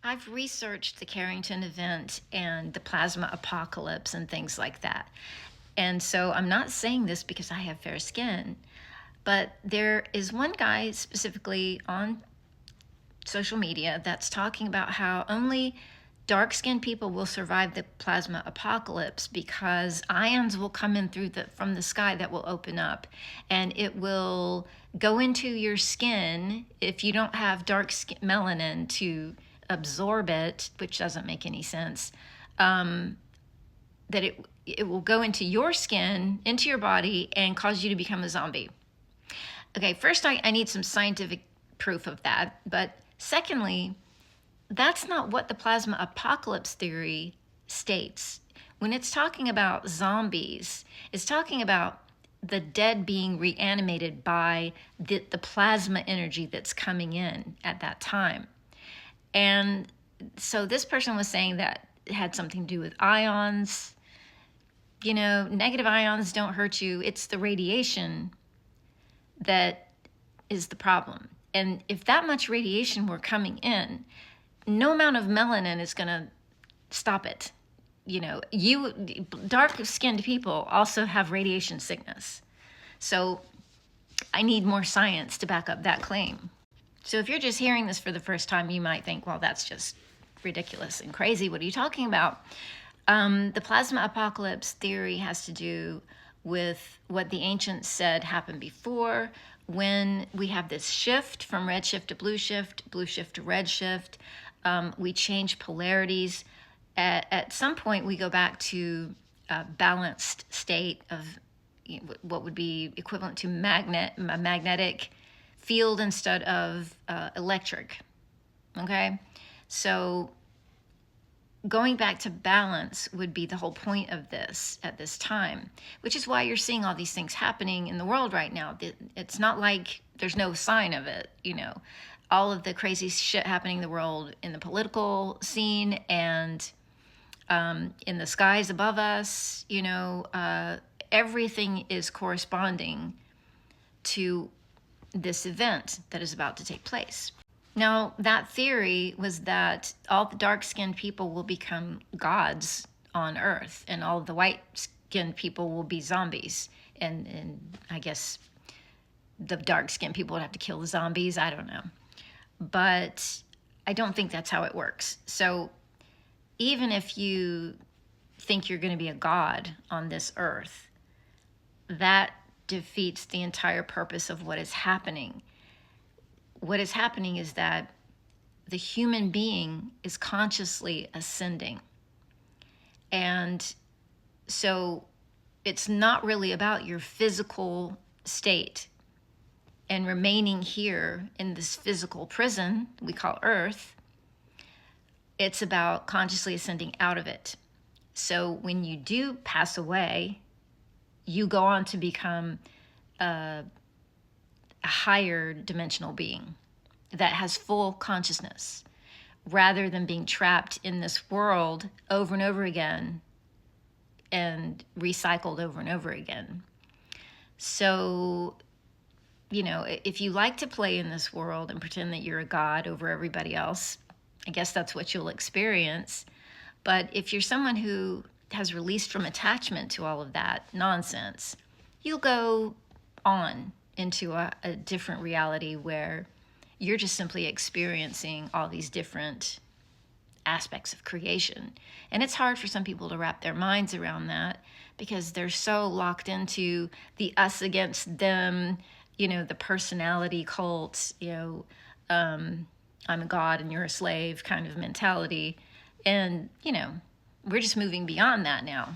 I've researched the Carrington event and the plasma apocalypse and things like that. And so I'm not saying this because I have fair skin, but there is one guy specifically on social media that's talking about how only dark-skinned people will survive the plasma apocalypse because ions will come in from the sky that will open up, and it will go into your skin if you don't have dark skin melanin to absorb it, which doesn't make any sense. That it will go into your skin, into your body, and cause you to become a zombie. Okay, first I need some scientific proof of that, but secondly, that's not what the plasma apocalypse theory states. When it's talking about zombies, it's talking about the dead being reanimated by the plasma energy that's coming in at that time. And so this person was saying that it had something to do with ions. You know, negative ions don't hurt you. It's the radiation that is the problem. And if that much radiation were coming in, no amount of melanin is going to stop it. You know, dark-skinned people also have radiation sickness. So I need more science to back up that claim. So if you're just hearing this for the first time, you might think, well, that's just ridiculous and crazy. What are you talking about? The plasma apocalypse theory has to do with what the ancients said happened before, when we have this shift from red shift to blue shift to red shift. We change polarities. At some point, we go back to a balanced state of what would be equivalent to a magnetic field instead of electric. Okay? So going back to balance would be the whole point of this at this time, which is why you're seeing all these things happening in the world right now. It's not like there's no sign of it, you know. All of the crazy shit happening in the world, in the political scene and in the skies above us, you know, everything is corresponding to this event that is about to take place. Now, that theory was that all the dark-skinned people will become gods on Earth, and all the white-skinned people will be zombies. And I guess the dark-skinned people would have to kill the zombies. I don't know. But I don't think that's how it works. So even if you think you're going to be a god on this Earth, that defeats the entire purpose of what is happening. What is happening is that the human being is consciously ascending. And so it's not really about your physical state and remaining here in this physical prison we call Earth. It's about consciously ascending out of it. So when you do pass away, you go on to become a higher dimensional being that has full consciousness, rather than being trapped in this world over and over again and recycled over and over again. So, you know, if you like to play in this world and pretend that you're a god over everybody else, I guess that's what you'll experience. But if you're someone who has released from attachment to all of that nonsense, you'll go on into a different reality where you're just simply experiencing all these different aspects of creation. And it's hard for some people to wrap their minds around that because they're so locked into the us against them, you know, the personality cult, you know, I'm a god and you're a slave kind of mentality. And, you know, we're just moving beyond that now.